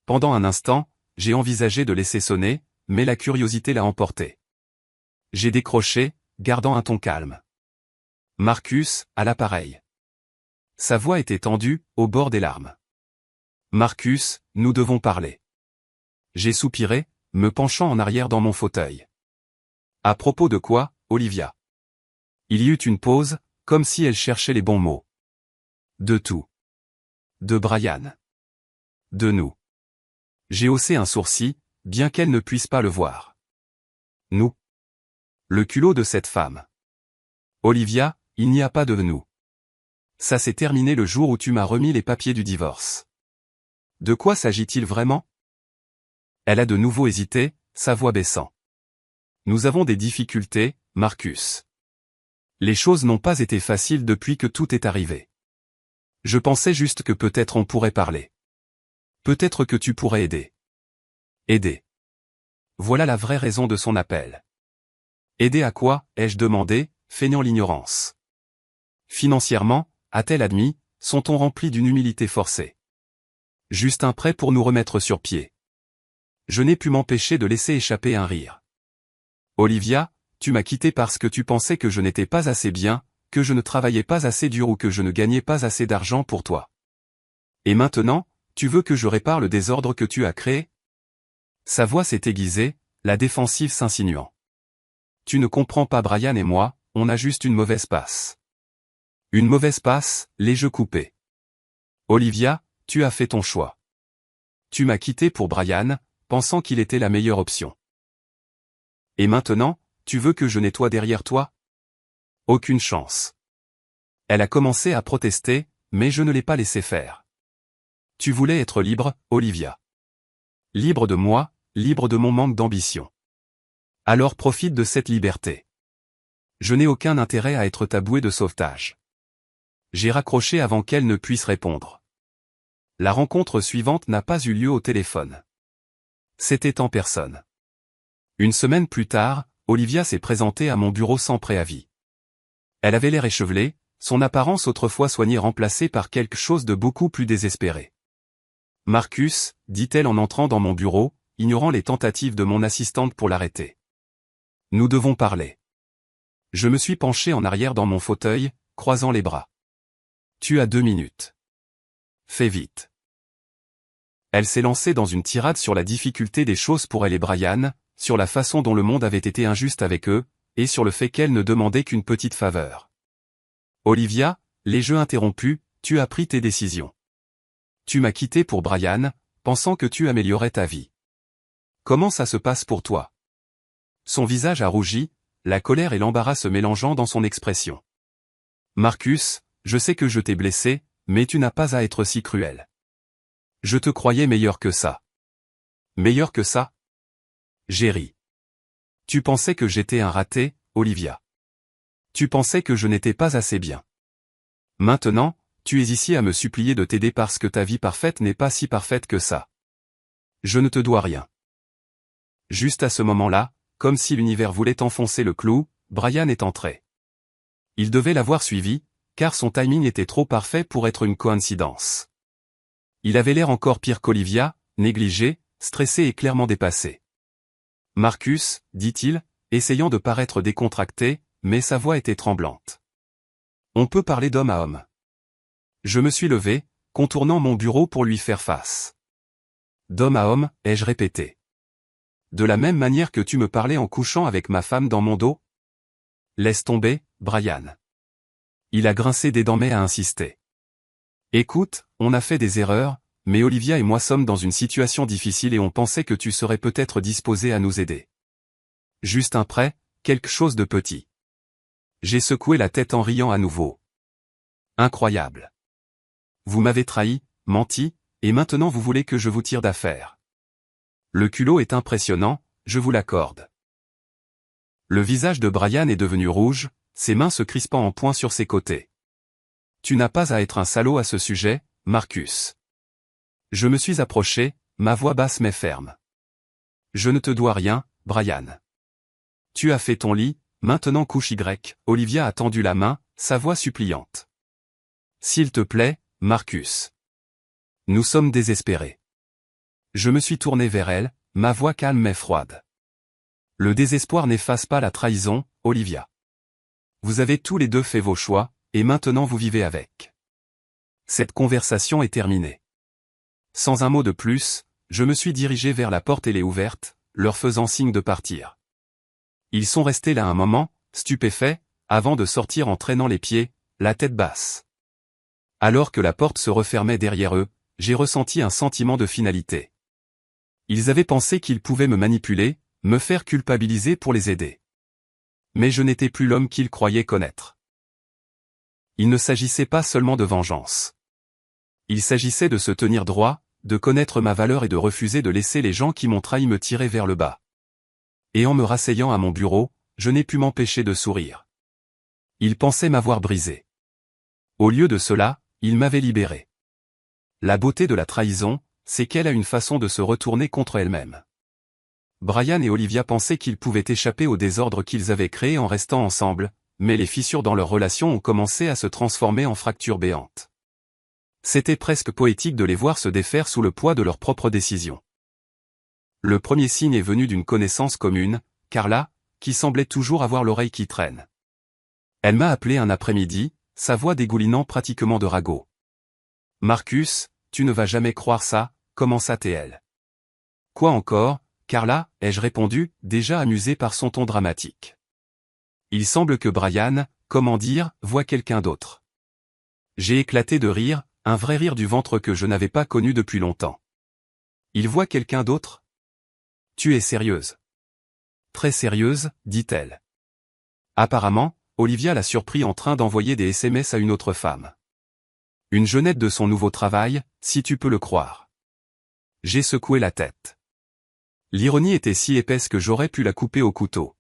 Speaker 1: Pendant un instant, j'ai envisagé de laisser sonner, mais la curiosité l'a emporté. J'ai décroché, gardant un ton calme. Marcus, à l'appareil. Sa voix était tendue, au bord des larmes. Marcus, nous devons parler. J'ai soupiré, me penchant en arrière dans mon fauteuil. À propos de quoi, Olivia? Il y eut une pause, comme si elle cherchait les bons mots. De tout. De Brian. De nous. J'ai haussé un sourcil, bien qu'elle ne puisse pas le voir. Nous. Le culot de cette femme. Olivia, il n'y a pas de nous. Ça s'est terminé le jour où tu m'as remis les papiers du divorce. De quoi s'agit-il vraiment? Elle a de nouveau hésité, sa voix baissant. Nous avons des difficultés, Marcus. Les choses n'ont pas été faciles depuis que tout est arrivé. Je pensais juste que peut-être on pourrait parler. Peut-être que tu pourrais aider. Aider. Voilà la vraie raison de son appel. Aider à quoi, ai-je demandé, feignant l'ignorance. Financièrement, a-t-elle admis, son ton rempli d'une humilité forcée. Juste un prêt pour nous remettre sur pied. Je n'ai pu m'empêcher de laisser échapper un rire. Olivia, tu m'as quitté parce que tu pensais que je n'étais pas assez bien, que je ne travaillais pas assez dur ou que je ne gagnais pas assez d'argent pour toi. Et maintenant, tu veux que je répare le désordre que tu as créé? Sa voix s'est aiguisée, la défensive s'insinuant. Tu ne comprends pas, Brian et moi, on a juste une mauvaise passe. Une mauvaise passe, les jeux coupés. Olivia, tu as fait ton choix. Tu m'as quitté pour Brian, pensant qu'il était la meilleure option. Et maintenant, tu veux que je nettoie derrière toi? Aucune chance. Elle a commencé à protester, mais je ne l'ai pas laissé faire. Tu voulais être libre, Olivia. Libre de moi, libre de mon manque d'ambition. Alors profite de cette liberté. Je n'ai aucun intérêt à être ta bouée de sauvetage. J'ai raccroché avant qu'elle ne puisse répondre. La rencontre suivante n'a pas eu lieu au téléphone. C'était en personne. Une semaine plus tard, Olivia s'est présentée à mon bureau sans préavis. Elle avait l'air échevelée, son apparence autrefois soignée remplacée par quelque chose de beaucoup plus désespéré. « Marcus », dit-elle en entrant dans mon bureau, ignorant les tentatives de mon assistante pour l'arrêter. « Nous devons parler. » Je me suis penché en arrière dans mon fauteuil, croisant les bras. « Tu as 2 minutes. Fais vite. » Elle s'est lancée dans une tirade sur la difficulté des choses pour elle et Brian, sur la façon dont le monde avait été injuste avec eux, et sur le fait qu'elle ne demandait qu'une petite faveur. « Olivia, les jeux interrompus, tu as pris tes décisions. Tu m'as quitté pour Brian, pensant que tu améliorais ta vie. Comment ça se passe pour toi? » Son visage a rougi, la colère et l'embarras se mélangeant dans son expression. « Marcus, je sais que je t'ai blessé, mais tu n'as pas à être si cruel. Je te croyais meilleur que ça. » Meilleur que ça? J'ai ri. Tu pensais que j'étais un raté, Olivia. Tu pensais que je n'étais pas assez bien. Maintenant, tu es ici à me supplier de t'aider parce que ta vie parfaite n'est pas si parfaite que ça. Je ne te dois rien. Juste à ce moment-là, comme si l'univers voulait enfoncer le clou, Brian est entré. Il devait l'avoir suivi, car son timing était trop parfait pour être une coïncidence. Il avait l'air encore pire qu'Olivia, négligé, stressé et clairement dépassé. « Marcus », dit-il, essayant de paraître décontracté, mais sa voix était tremblante. « On peut parler d'homme à homme. » Je me suis levé, contournant mon bureau pour lui faire face. « D'homme à homme », ai-je répété. « De la même manière que tu me parlais en couchant avec ma femme dans mon dos ? » Laisse tomber, Brian. Il a grincé des dents mais a insisté. « Écoute, on a fait des erreurs, mais Olivia et moi sommes dans une situation difficile et on pensait que tu serais peut-être disposé à nous aider. Juste un prêt, quelque chose de petit. » J'ai secoué la tête en riant à nouveau. Incroyable. Vous m'avez trahi, menti, et maintenant vous voulez que je vous tire d'affaire. Le culot est impressionnant, je vous l'accorde. Le visage de Brian est devenu rouge, ses mains se crispant en poing sur ses côtés. Tu n'as pas à être un salaud à ce sujet, Marcus. Je me suis approché, ma voix basse mais ferme. Je ne te dois rien, Brian. Tu as fait ton lit, maintenant couche Y. Olivia a tendu la main, sa voix suppliante. S'il te plaît, Marcus. Nous sommes désespérés. Je me suis tourné vers elle, ma voix calme mais froide. Le désespoir n'efface pas la trahison, Olivia. Vous avez tous les deux fait vos choix, et maintenant vous vivez avec. Cette conversation est terminée. Sans un mot de plus, je me suis dirigé vers la porte et l'ai ouverte, leur faisant signe de partir. Ils sont restés là un moment, stupéfaits, avant de sortir en traînant les pieds, la tête basse. Alors que la porte se refermait derrière eux, j'ai ressenti un sentiment de finalité. Ils avaient pensé qu'ils pouvaient me manipuler, me faire culpabiliser pour les aider. Mais je n'étais plus l'homme qu'ils croyaient connaître. Il ne s'agissait pas seulement de vengeance. Il s'agissait de se tenir droit, de connaître ma valeur et de refuser de laisser les gens qui m'ont trahi me tirer vers le bas. Et en me rasseyant à mon bureau, je n'ai pu m'empêcher de sourire. Ils pensaient m'avoir brisé. Au lieu de cela, ils m'avaient libéré. La beauté de la trahison, c'est qu'elle a une façon de se retourner contre elle-même. Brian et Olivia pensaient qu'ils pouvaient échapper au désordre qu'ils avaient créé en restant ensemble, mais les fissures dans leur relation ont commencé à se transformer en fractures béantes. C'était presque poétique de les voir se défaire sous le poids de leurs propres décisions. Le premier signe est venu d'une connaissance commune, Carla, qui semblait toujours avoir l'oreille qui traîne. Elle m'a appelé un après-midi, sa voix dégoulinant pratiquement de ragot. « Marcus, tu ne vas jamais croire ça, commença-t-elle. »« Quoi encore, Carla ?» ai-je répondu, déjà amusé par son ton dramatique. « Il semble que Brian, comment dire, voit quelqu'un d'autre. » J'ai éclaté de rire, un vrai rire du ventre que je n'avais pas connu depuis longtemps. « Il voit quelqu'un d'autre ? Tu es sérieuse ? très sérieuse, dit-elle. Apparemment, Olivia l'a surpris en train d'envoyer des SMS à une autre femme. Une jeunette de son nouveau travail, si tu peux le croire. J'ai secoué la tête. L'ironie était si épaisse que j'aurais pu la couper au couteau.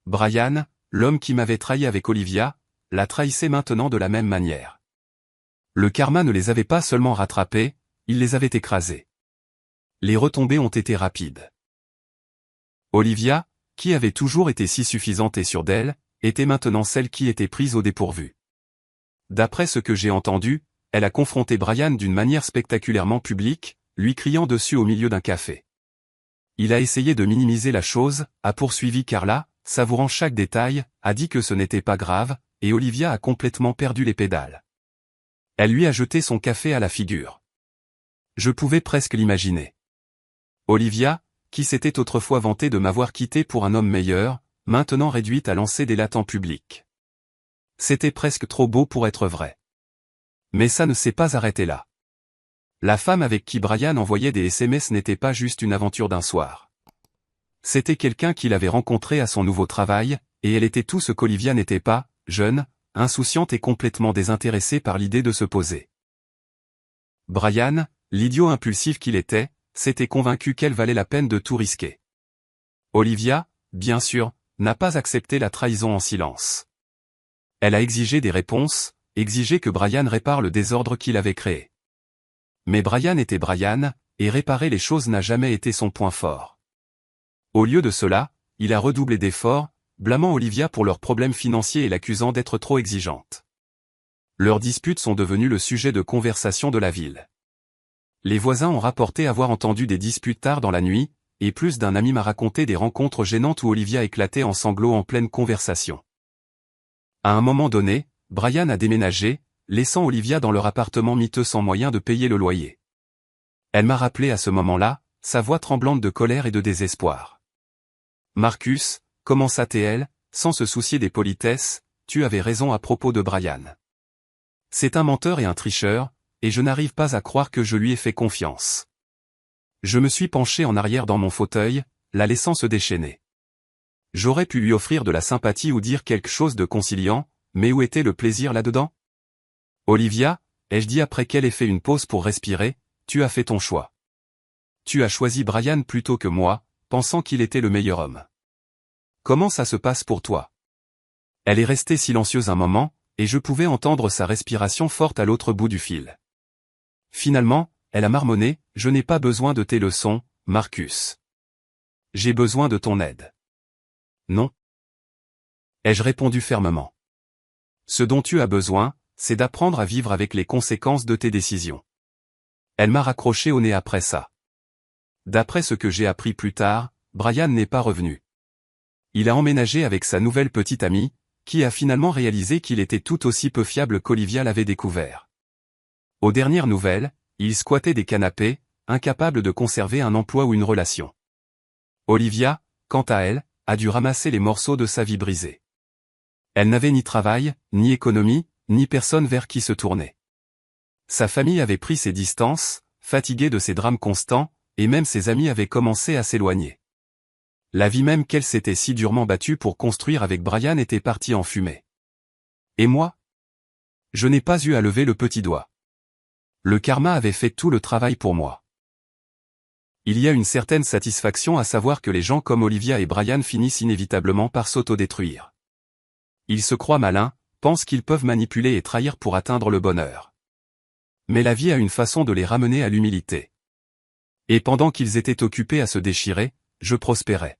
Speaker 1: Brian, l'homme qui m'avait trahi avec Olivia, la trahissait maintenant de la même manière. Le karma ne les avait pas seulement rattrapés, il les avait écrasés. Les retombées ont été rapides. Olivia, qui avait toujours été si suffisante et sûre d'elle, était maintenant celle qui était prise au dépourvu. D'après ce que j'ai entendu, elle a confronté Brian d'une manière spectaculairement publique, lui criant dessus au milieu d'un café. Il a essayé de minimiser la chose, a poursuivi Carla, savourant chaque détail, a dit que ce n'était pas grave, et Olivia a complètement perdu les pédales. Elle lui a jeté son café à la figure. Je pouvais presque l'imaginer. Olivia, qui s'était autrefois vantée de m'avoir quitté pour un homme meilleur, maintenant réduite à lancer des lattes en public. C'était presque trop beau pour être vrai. Mais ça ne s'est pas arrêté là. La femme avec qui Brian envoyait des SMS n'était pas juste une aventure d'un soir. C'était quelqu'un qu'il avait rencontré à son nouveau travail, et elle était tout ce qu'Olivia n'était pas, jeune, insouciante et complètement désintéressée par l'idée de se poser. Brian, l'idiot impulsif qu'il était, s'était convaincu qu'elle valait la peine de tout risquer. Olivia, bien sûr, n'a pas accepté la trahison en silence. Elle a exigé des réponses, exigé que Brian répare le désordre qu'il avait créé. Mais Brian était Brian, et réparer les choses n'a jamais été son point fort. Au lieu de cela, il a redoublé d'efforts, blâmant Olivia pour leurs problèmes financiers et l'accusant d'être trop exigeante. Leurs disputes sont devenues le sujet de conversation de la ville. Les voisins ont rapporté avoir entendu des disputes tard dans la nuit, et plus d'un ami m'a raconté des rencontres gênantes où Olivia éclatait en sanglots en pleine conversation. À un moment donné, Brian a déménagé, laissant Olivia dans leur appartement miteux sans moyen de payer le loyer. Elle m'a rappelé à ce moment-là, sa voix tremblante de colère et de désespoir. « Marcus, commença-t-elle, sans se soucier des politesses, tu avais raison à propos de Brian. C'est un menteur et un tricheur, et je n'arrive pas à croire que je lui ai fait confiance. » Je me suis penché en arrière dans mon fauteuil, la laissant se déchaîner. J'aurais pu lui offrir de la sympathie ou dire quelque chose de conciliant, mais où était le plaisir là-dedans? Olivia, ai-je dit après qu'elle ait fait une pause pour respirer, tu as fait ton choix. Tu as choisi Brian plutôt que moi, pensant qu'il était le meilleur homme. Comment ça se passe pour toi? Elle est restée silencieuse un moment, et je pouvais entendre sa respiration forte à l'autre bout du fil. Finalement, elle a marmonné, je n'ai pas besoin de tes leçons, Marcus. J'ai besoin de ton aide. Non. Ai-je répondu fermement. Ce dont tu as besoin, c'est d'apprendre à vivre avec les conséquences de tes décisions. Elle m'a raccroché au nez après ça. D'après ce que j'ai appris plus tard, Brian n'est pas revenu. Il a emménagé avec sa nouvelle petite amie, qui a finalement réalisé qu'il était tout aussi peu fiable qu'Olivia l'avait découvert. Aux dernières nouvelles, il squattait des canapés, incapable de conserver un emploi ou une relation. Olivia, quant à elle, a dû ramasser les morceaux de sa vie brisée. Elle n'avait ni travail, ni économie, ni personne vers qui se tourner. Sa famille avait pris ses distances, fatiguée de ses drames constants, et même ses amis avaient commencé à s'éloigner. La vie même qu'elle s'était si durement battue pour construire avec Brian était partie en fumée. Et moi? Je n'ai pas eu à lever le petit doigt. Le karma avait fait tout le travail pour moi. Il y a une certaine satisfaction à savoir que les gens comme Olivia et Brian finissent inévitablement par s'autodétruire. Ils se croient malins, pensent qu'ils peuvent manipuler et trahir pour atteindre le bonheur. Mais la vie a une façon de les ramener à l'humilité. Et pendant qu'ils étaient occupés à se déchirer, je prospérais.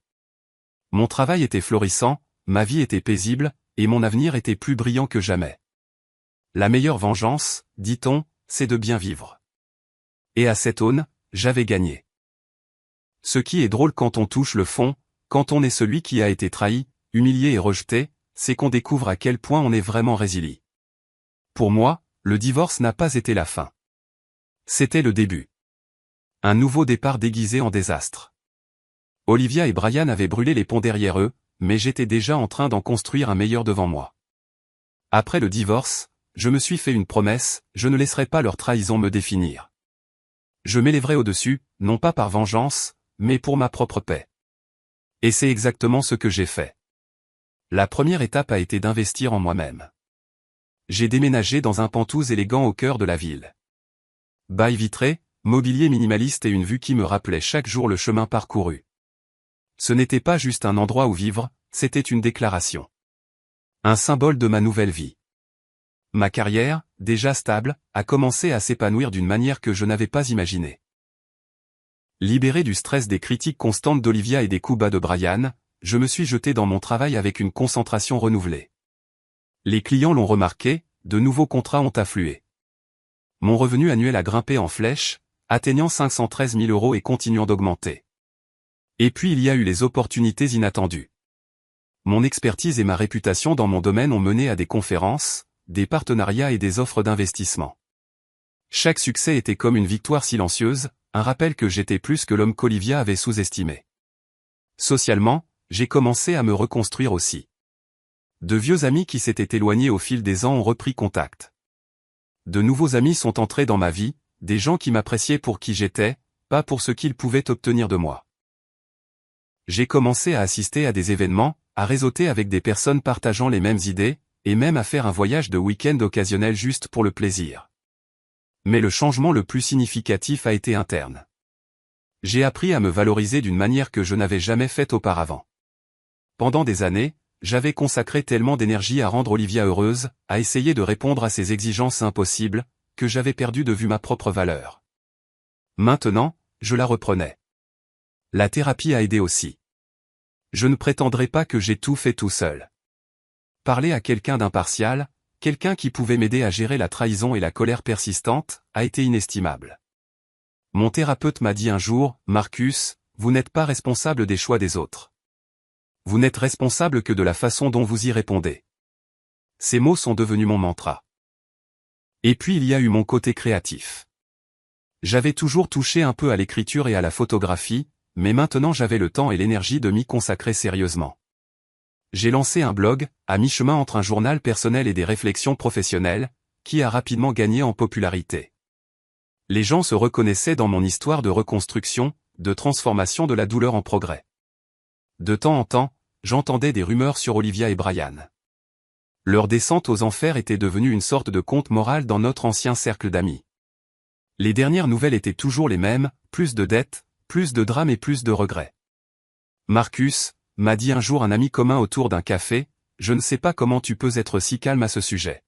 Speaker 1: Mon travail était florissant, ma vie était paisible, et mon avenir était plus brillant que jamais. La meilleure vengeance, dit-on, c'est de bien vivre. Et à cette aune, j'avais gagné. Ce qui est drôle quand on touche le fond, quand on est celui qui a été trahi, humilié et rejeté, c'est qu'on découvre à quel point on est vraiment résilient. Pour moi, le divorce n'a pas été la fin. C'était le début. Un nouveau départ déguisé en désastre. Olivia et Brian avaient brûlé les ponts derrière eux, mais j'étais déjà en train d'en construire un meilleur devant moi. Après le divorce, je me suis fait une promesse, je ne laisserai pas leur trahison me définir. Je m'élèverai au-dessus, non pas par vengeance, mais pour ma propre paix. Et c'est exactement ce que j'ai fait. La première étape a été d'investir en moi-même. J'ai déménagé dans un Penthouse élégant au cœur de la ville. Bail vitré, mobilier minimaliste et une vue qui me rappelait chaque jour le chemin parcouru. Ce n'était pas juste un endroit où vivre, c'était une déclaration. Un symbole de ma nouvelle vie. Ma carrière, déjà stable, a commencé à s'épanouir d'une manière que je n'avais pas imaginée. Libéré du stress des critiques constantes d'Olivia et des coups bas de Brian, je me suis jeté dans mon travail avec une concentration renouvelée. Les clients l'ont remarqué, de nouveaux contrats ont afflué. Mon revenu annuel a grimpé en flèche, atteignant 513 000 € et continuant d'augmenter. Et puis il y a eu les opportunités inattendues. Mon expertise et ma réputation dans mon domaine ont mené à des conférences, des partenariats et des offres d'investissement. Chaque succès était comme une victoire silencieuse, un rappel que j'étais plus que l'homme qu'Olivia avait sous-estimé. Socialement, j'ai commencé à me reconstruire aussi. De vieux amis qui s'étaient éloignés au fil des ans ont repris contact. De nouveaux amis sont entrés dans ma vie, des gens qui m'appréciaient pour qui j'étais, pas pour ce qu'ils pouvaient obtenir de moi. J'ai commencé à assister à des événements, à réseauter avec des personnes partageant les mêmes idées, et même à faire un voyage de week-end occasionnel juste pour le plaisir. Mais le changement le plus significatif a été interne. J'ai appris à me valoriser d'une manière que je n'avais jamais faite auparavant. Pendant des années, j'avais consacré tellement d'énergie à rendre Olivia heureuse, à essayer de répondre à ses exigences impossibles, que j'avais perdu de vue ma propre valeur. Maintenant, je la reprenais. La thérapie a aidé aussi. Je ne prétendrai pas que j'ai tout fait tout seul. Parler à quelqu'un d'impartial, quelqu'un qui pouvait m'aider à gérer la trahison et la colère persistante, a été inestimable. Mon thérapeute m'a dit un jour, « Marcus, vous n'êtes pas responsable des choix des autres. Vous n'êtes responsable que de la façon dont vous y répondez. » Ces mots sont devenus mon mantra. Et puis il y a eu mon côté créatif. J'avais toujours touché un peu à l'écriture et à la photographie, mais maintenant j'avais le temps et l'énergie de m'y consacrer sérieusement. J'ai lancé un blog, à mi-chemin entre un journal personnel et des réflexions professionnelles, qui a rapidement gagné en popularité. Les gens se reconnaissaient dans mon histoire de reconstruction, de transformation de la douleur en progrès. De temps en temps, j'entendais des rumeurs sur Olivia et Brian. Leur descente aux enfers était devenue une sorte de conte moral dans notre ancien cercle d'amis. Les dernières nouvelles étaient toujours les mêmes, plus de dettes, plus de drames et plus de regrets. Marcus, m'a dit un jour un ami commun autour d'un café, je ne sais pas comment tu peux être si calme à ce sujet.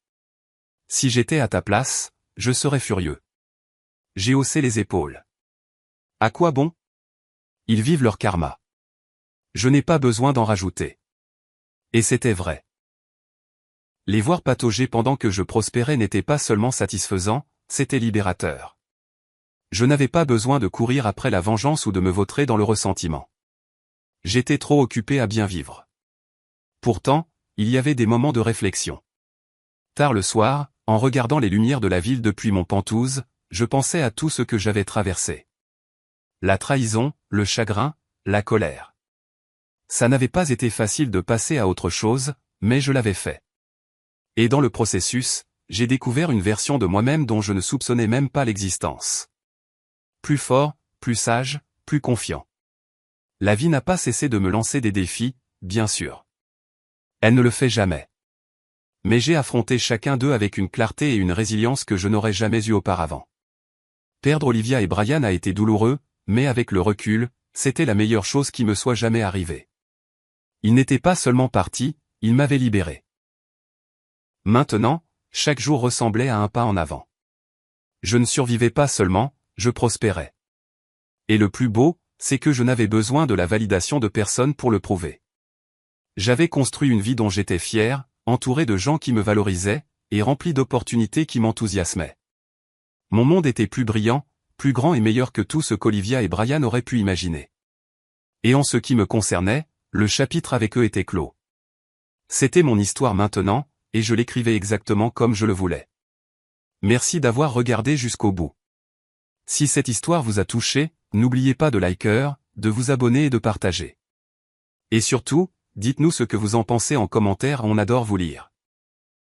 Speaker 1: Si j'étais à ta place, je serais furieux. J'ai haussé les épaules. À quoi bon? Ils vivent leur karma. Je n'ai pas besoin d'en rajouter. Et c'était vrai. Les voir patauger pendant que je prospérais n'était pas seulement satisfaisant, c'était libérateur. Je n'avais pas besoin de courir après la vengeance ou de me vautrer dans le ressentiment. J'étais trop occupé à bien vivre. Pourtant, il y avait des moments de réflexion. Tard le soir, en regardant les lumières de la ville depuis mon Penthouse, je pensais à tout ce que j'avais traversé. La trahison, le chagrin, la colère. Ça n'avait pas été facile de passer à autre chose, mais je l'avais fait. Et dans le processus, j'ai découvert une version de moi-même dont je ne soupçonnais même pas l'existence. Plus fort, plus sage, plus confiant. La vie n'a pas cessé de me lancer des défis, bien sûr. Elle ne le fait jamais. Mais j'ai affronté chacun d'eux avec une clarté et une résilience que je n'aurais jamais eue auparavant. Perdre Olivia et Brian a été douloureux, mais avec le recul, c'était la meilleure chose qui me soit jamais arrivée. Ils n'étaient pas seulement partis, ils m'avaient libéré. Maintenant, chaque jour ressemblait à un pas en avant. Je ne survivais pas seulement, je prospérais. Et le plus beau, c'est que je n'avais besoin de la validation de personne pour le prouver. J'avais construit une vie dont j'étais fier, entouré de gens qui me valorisaient, et rempli d'opportunités qui m'enthousiasmaient. Mon monde était plus brillant, plus grand et meilleur que tout ce qu'Olivia et Brian auraient pu imaginer. Et en ce qui me concernait, le chapitre avec eux était clos. C'était mon histoire maintenant, et je l'écrivais exactement comme je le voulais. Merci d'avoir regardé jusqu'au bout. Si cette histoire vous a touché, n'oubliez pas de liker, de vous abonner et de partager. Et surtout, dites-nous ce que vous en pensez en commentaire, on adore vous lire.